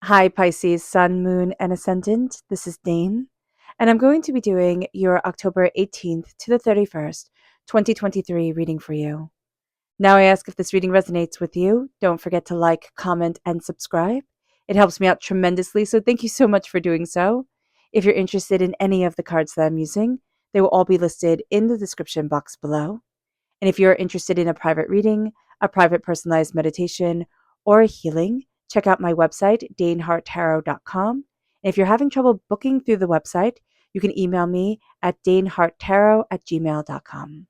Hi, Pisces, Sun, Moon, and Ascendant. This is Dane, and I'm going to be doing your October 18th to the 31st, 2023 reading for you. Now, I ask if this reading resonates with you. Don't forget to like, comment, and subscribe. It helps me out tremendously, so thank you so much for doing so. If you're interested in any of the cards that I'm using, they will all be listed in the description box below. And if you're interested in a private reading, a private personalized meditation, or a healing, check out my website, daneharttarot.com. And if you're having trouble booking through the website, you can email me at daneharttarot@gmail.com.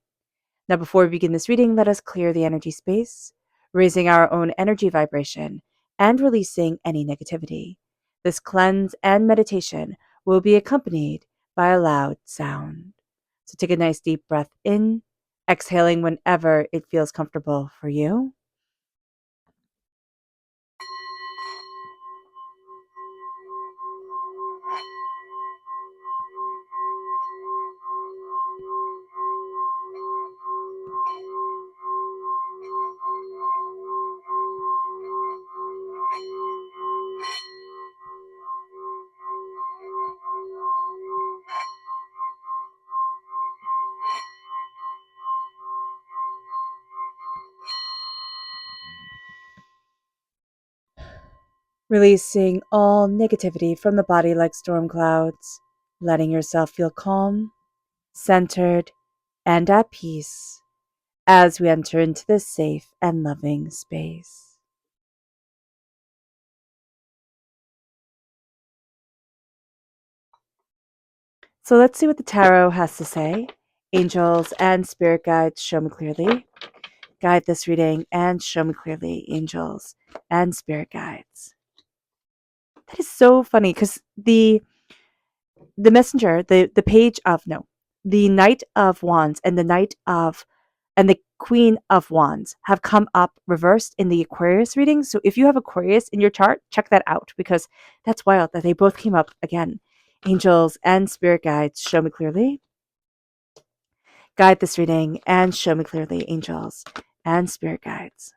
Now, before we begin this reading, let us clear the energy space, raising our own energy vibration and releasing any negativity. This cleanse and meditation will be accompanied by a loud sound. So take a nice deep breath in, exhaling whenever it feels comfortable for you. Releasing all negativity from the body like storm clouds, letting yourself feel calm, centered, and at peace as we enter into this safe and loving space. So let's see what the tarot has to say. Angels and spirit guides, show me clearly. Guide this reading and show me clearly, angels and spirit guides. That is so funny because the messenger, the page of no, the Knight of Wands and the Queen of Wands have come up reversed in the Aquarius reading. So if you have Aquarius in your chart, check that out because that's wild that they both came up again. Angels and spirit guides, show me clearly. Guide this reading and show me clearly, angels and spirit guides.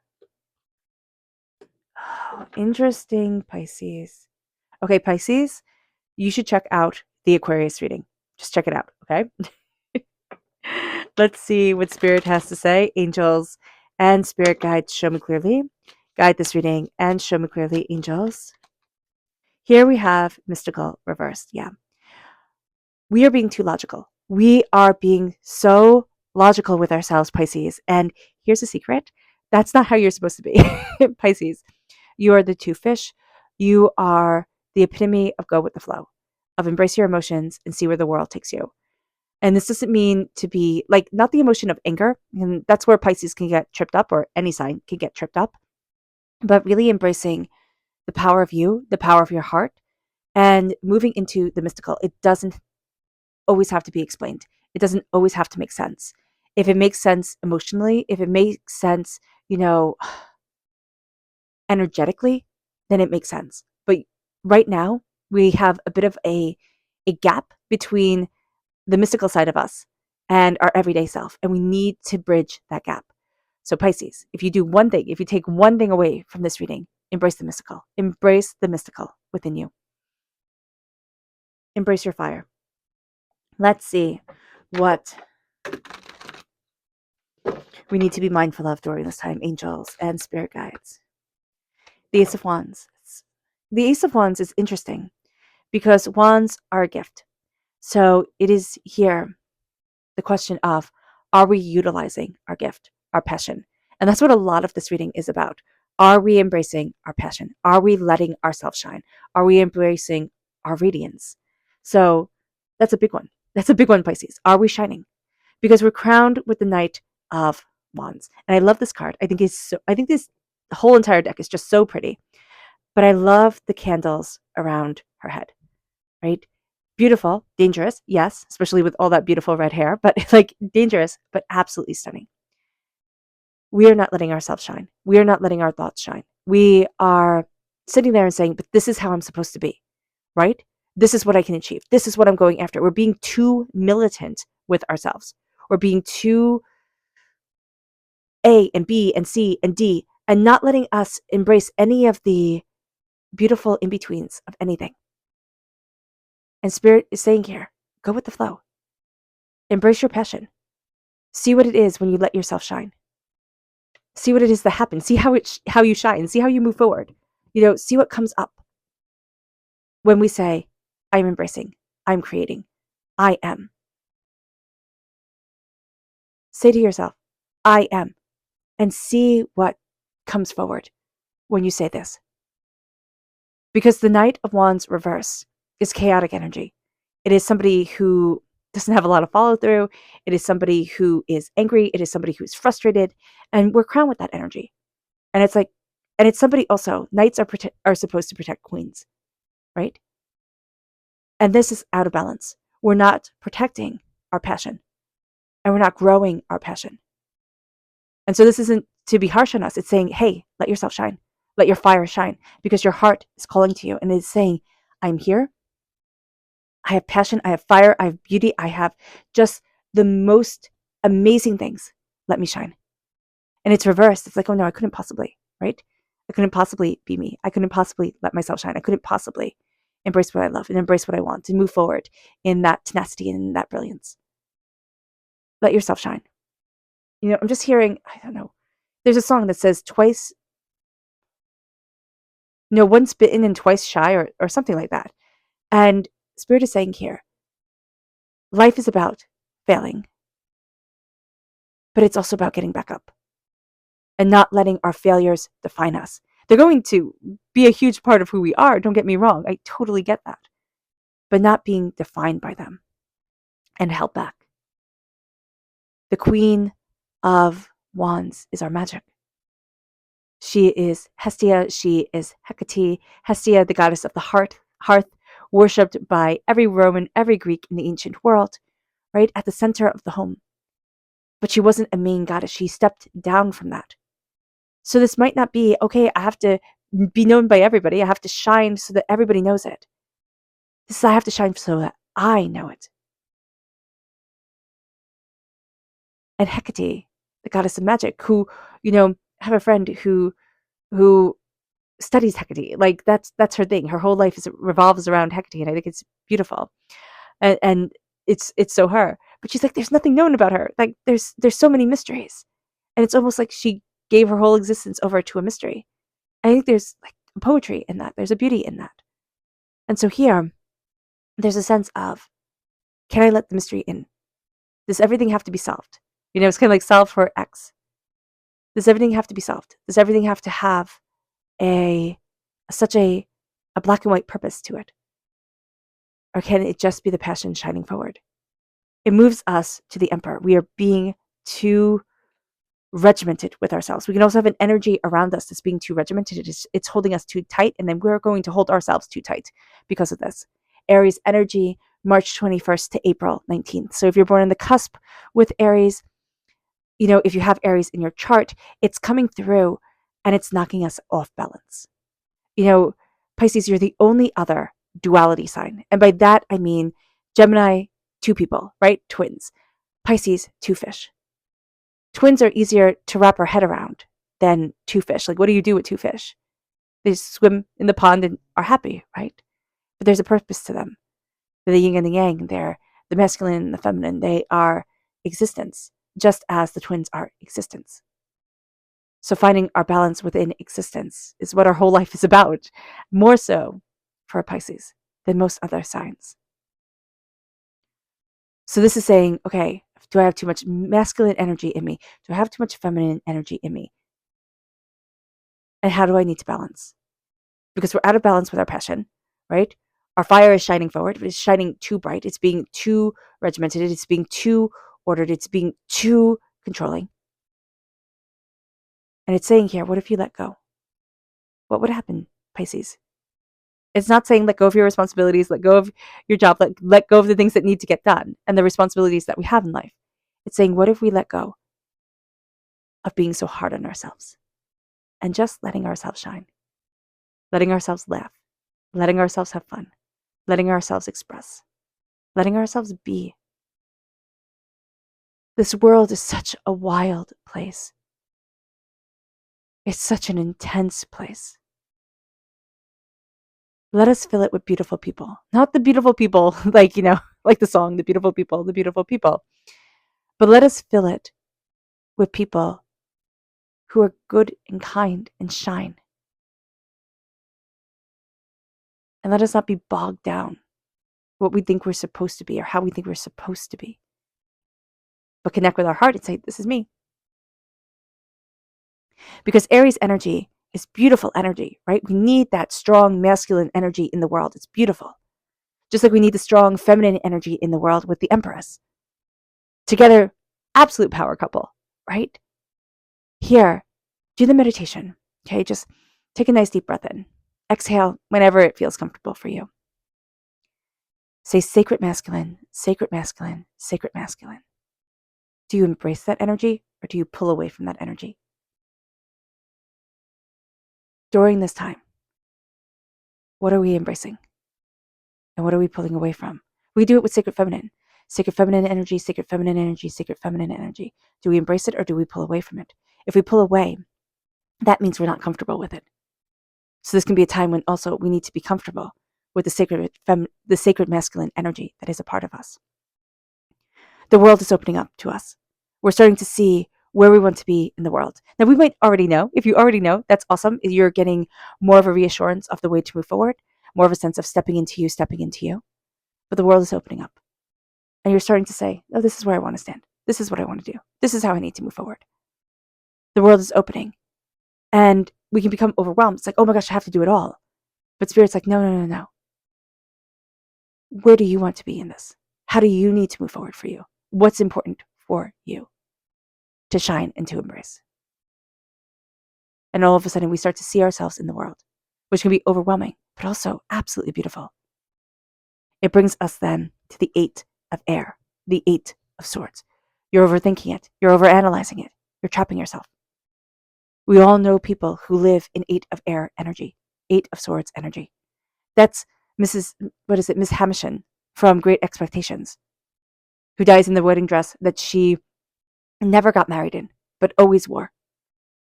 Oh, interesting, Pisces. Okay, Pisces, you should check out the Aquarius reading. Just check it out, okay? Let's see what Spirit has to say. Angels and Spirit guides, show me clearly. Guide this reading and show me clearly, angels. Here we have mystical reversed. Yeah. We are being too logical. We are being so logical with ourselves, Pisces. And here's a secret. That's not how you're supposed to be, Pisces. You are the two fish. You are the epitome of go with the flow, of embrace your emotions and see where the world takes you. And this doesn't mean to be like, not the emotion of anger. And that's where Pisces can get tripped up, or any sign can get tripped up, but really embracing the power of you, the power of your heart, and moving into the mystical. It doesn't always have to be explained. It doesn't always have to make sense. If it makes sense emotionally, if it makes sense, energetically, then it makes sense. But right now, we have a bit of a gap between the mystical side of us and our everyday self, and we need to bridge that gap. So Pisces, if you do one thing, if you take one thing away from this reading, embrace the mystical. Embrace the mystical within you. Embrace your fire. Let's see what we need to be mindful of during this time, angels and spirit guides. The Ace of Wands. The Ace of Wands is interesting because wands are a gift. So it is here the question of, are we utilizing our gift, our passion? And that's what a lot of this reading is about. Are we embracing our passion? Are we letting ourselves shine? Are we embracing our radiance? So that's a big one. That's a big one, Pisces. Are we shining? Because we're crowned with the Knight of Wands. And I love this card. I think this whole entire deck is just so pretty. But I love the candles around her head, right? Beautiful, dangerous, yes, especially with all that beautiful red hair, but like dangerous, but absolutely stunning. We are not letting ourselves shine. We are not letting our thoughts shine. We are sitting there and saying, but this is how I'm supposed to be, right? This is what I can achieve. This is what I'm going after. We're being too militant with ourselves. We're being too A and B and C and D, and not letting us embrace any of the beautiful in-betweens of anything. And Spirit is saying here, go with the flow. Embrace your passion. See what it is when you let yourself shine. See what it is that happens. See how you shine. See how you move forward. See what comes up when we say, I'm embracing, I'm creating, I am. Say to yourself, I am, and see what comes forward when you say this. Because the Knight of Wands reverse is chaotic energy. It is somebody who doesn't have a lot of follow through. It is somebody who is angry. It is somebody who's frustrated. And we're crowned with that energy. And it's somebody also, knights are supposed to protect queens, right? And this is out of balance. We're not protecting our passion, and we're not growing our passion. And so this isn't to be harsh on us. It's saying, hey, let yourself shine. Let your fire shine, because your heart is calling to you and it's saying, I'm here. I have passion. I have fire. I have beauty. I have just the most amazing things. Let me shine. And it's reversed. It's like, oh no, I couldn't possibly, right? I couldn't possibly be me. I couldn't possibly let myself shine. I couldn't possibly embrace what I love and embrace what I want and move forward in that tenacity and in that brilliance. Let yourself shine. I'm just hearing, I don't know, there's a song that says once bitten and twice shy, or something like that. And Spirit is saying here, life is about failing, but it's also about getting back up and not letting our failures define us. They're going to be a huge part of who we are. Don't get me wrong. I totally get that. But not being defined by them and held back. The Queen of Wands is our magic. She is Hestia. She is Hecate. Hestia, the goddess of the hearth, worshipped by every Roman, every Greek in the ancient world, right at the center of the home. But she wasn't a main goddess. She stepped down from that. So this might not be, okay, I have to be known by everybody. I have to shine so that everybody knows it. This is, I have to shine so that I know it. And Hecate, the goddess of magic, who, have a friend who studies Hecate. Like that's her thing. Her whole life revolves around Hecate, and I think it's beautiful. And it's so her. But she's like, there's nothing known about her. Like there's so many mysteries. And it's almost like she gave her whole existence over to a mystery. I think there's like poetry in that. There's a beauty in that. And so here, there's a sense of, can I let the mystery in? Does everything have to be solved? It's kind of like solve for X. Does everything have to be solved? Does everything have to have such a black and white purpose to it? Or can it just be the passion shining forward? It moves us to the Emperor. We are being too regimented with ourselves. We can also have an energy around us that's being too regimented. It's holding us too tight, and then we're going to hold ourselves too tight because of this. Aries energy, March 21st to April 19th. So if you're born on the cusp with Aries, if you have Aries in your chart, it's coming through and it's knocking us off balance. Pisces, you're the only other duality sign. And by that, I mean Gemini, two people, right? Twins. Pisces, two fish. Twins are easier to wrap our head around than two fish. Like, what do you do with two fish? They just swim in the pond and are happy, right? But there's a purpose to them. They're the yin and the yang. They're the masculine and the feminine. They are existence, just as the twins are existence. So finding our balance within existence is what our whole life is about, more so for a Pisces than most other signs. So this is saying, okay, do I have too much masculine energy in me? Do I have too much feminine energy in me? And how do I need to balance? Because we're out of balance with our passion, right? Our fire is shining forward, but it's shining too bright. It's being too regimented. It's being too ordered. It's being too controlling. And it's saying here, what if you let go? What would happen, Pisces? It's not saying let go of your responsibilities, let go of your job, let go of the things that need to get done and the responsibilities that we have in life. It's saying, what if we let go of being so hard on ourselves and just letting ourselves shine, letting ourselves laugh, letting ourselves have fun, letting ourselves express, letting ourselves be. This world is such a wild place. It's such an intense place. Let us fill it with beautiful people. Not the beautiful people, like, like the song, the beautiful people. But let us fill it with people who are good and kind and shine. And let us not be bogged down what we think we're supposed to be or how we think we're supposed to be. But connect with our heart and say, this is me. Because Aries energy is beautiful energy, right? We need that strong masculine energy in the world. It's beautiful. Just like we need the strong feminine energy in the world with the Empress. Together, absolute power couple, right? Here, do the meditation. Okay, just take a nice deep breath in. Exhale whenever it feels comfortable for you. Say sacred masculine, sacred masculine, sacred masculine. Do you embrace that energy or do you pull away from that energy? During this time, what are we embracing? And what are we pulling away from? We do it with sacred feminine. Sacred feminine energy, sacred feminine energy, sacred feminine energy. Do we embrace it or do we pull away from it? If we pull away, that means we're not comfortable with it. So this can be a time when also we need to be comfortable with the sacred masculine energy that is a part of us. The world is opening up to us. We're starting to see where we want to be in the world. Now, we might already know. If you already know, that's awesome. You're getting more of a reassurance of the way to move forward, more of a sense of stepping into you, stepping into you. But the world is opening up. And you're starting to say, oh, this is where I want to stand. This is what I want to do. This is how I need to move forward. The world is opening. And we can become overwhelmed. It's like, oh my gosh, I have to do it all. But Spirit's like, no, no, no, no. Where do you want to be in this? How do you need to move forward for you? What's important for you to shine and to embrace? And all of a sudden, we start to see ourselves in the world, which can be overwhelming, but also absolutely beautiful. It brings us then to the 8 of air, the 8 of swords. You're overthinking it. You're overanalyzing it. You're trapping yourself. We all know people who live in 8 of air energy, 8 of swords energy. That's Miss Havisham from Great Expectations, who dies in the wedding dress that she never got married in, but always wore.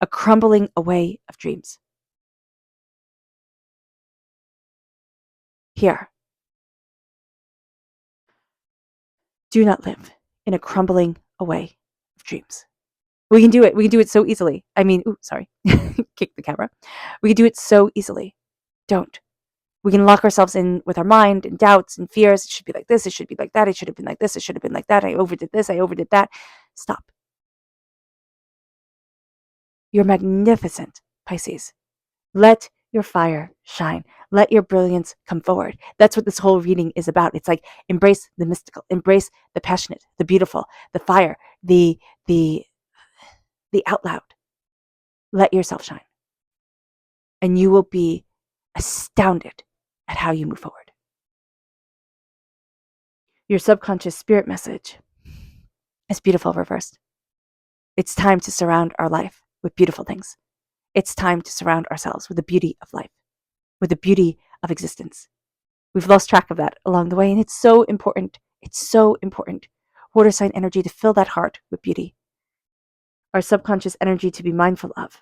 A crumbling away of dreams. Here, do not live in a crumbling away of dreams. We can do it. We can do it so easily. Kick the camera. We can do it so easily. Don't. We can lock ourselves in with our mind and doubts and fears. It should be like this. It should be like that. It should have been like this. It should have been like that. I overdid this. I overdid that. Stop. You're magnificent, Pisces. Let your fire shine. Let your brilliance come forward. That's what this whole reading is about. It's like embrace the mystical, embrace the passionate, the beautiful, the fire, the out loud. Let yourself shine. And you will be astounded at how you move forward. Your subconscious spirit message is beautiful reversed. It's time to surround our life with beautiful things. It's time to surround ourselves with the beauty of life, with the beauty of existence. We've lost track of that along the way, and it's so important. It's so important. Water sign energy to fill that heart with beauty. Our subconscious energy to be mindful of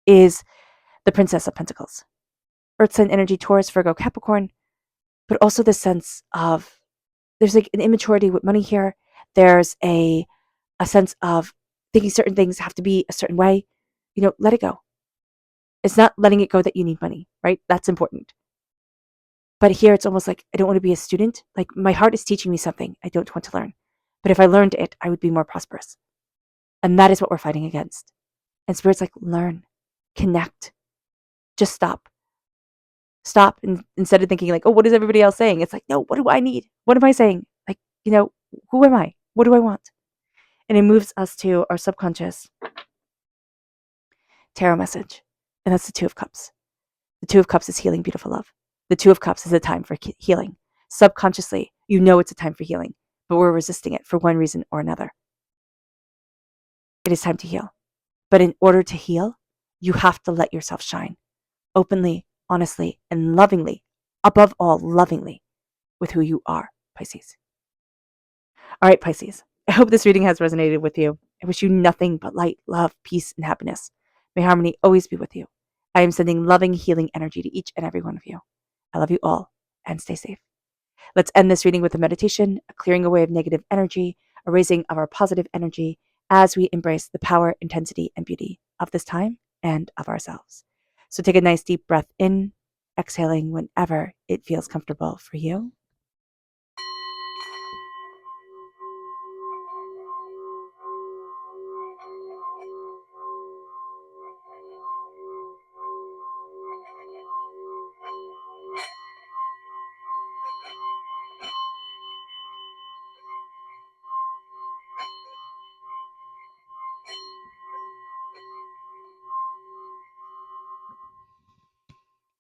is the Princess of Pentacles. Earth sign energy, Taurus, Virgo, Capricorn, but also the sense of there's like an immaturity with money here. There's a sense of thinking certain things have to be a certain way. Let it go. It's not letting it go that you need money, right? That's important. But here it's almost like I don't want to be a student. Like my heart is teaching me something I don't want to learn. But if I learned it, I would be more prosperous. And that is what we're fighting against. And Spirit's like, learn, connect, just stop. Stop. And instead of thinking like, oh, what is everybody else saying? It's like, no, what do I need? What am I saying? Like, who am I? What do I want? And it moves us to our subconscious tarot message. And that's the 2 of Cups. The 2 of Cups is healing, beautiful love. The 2 of Cups is a time for healing. Subconsciously, it's a time for healing, but we're resisting it for one reason or another. It is time to heal. But in order to heal, you have to let yourself shine openly, honestly, and lovingly, above all, lovingly, with who you are, Pisces. All right, Pisces. I hope this reading has resonated with you. I wish you nothing but light, love, peace, and happiness. May harmony always be with you. I am sending loving, healing energy to each and every one of you. I love you all, and stay safe. Let's end this reading with a meditation, a clearing away of negative energy, a raising of our positive energy as we embrace the power, intensity, and beauty of this time and of ourselves. So take a nice deep breath in, exhaling whenever it feels comfortable for you.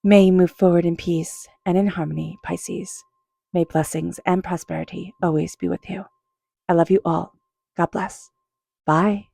May you move forward in peace and in harmony, Pisces. May blessings and prosperity always be with you. I love you all. God bless. Bye.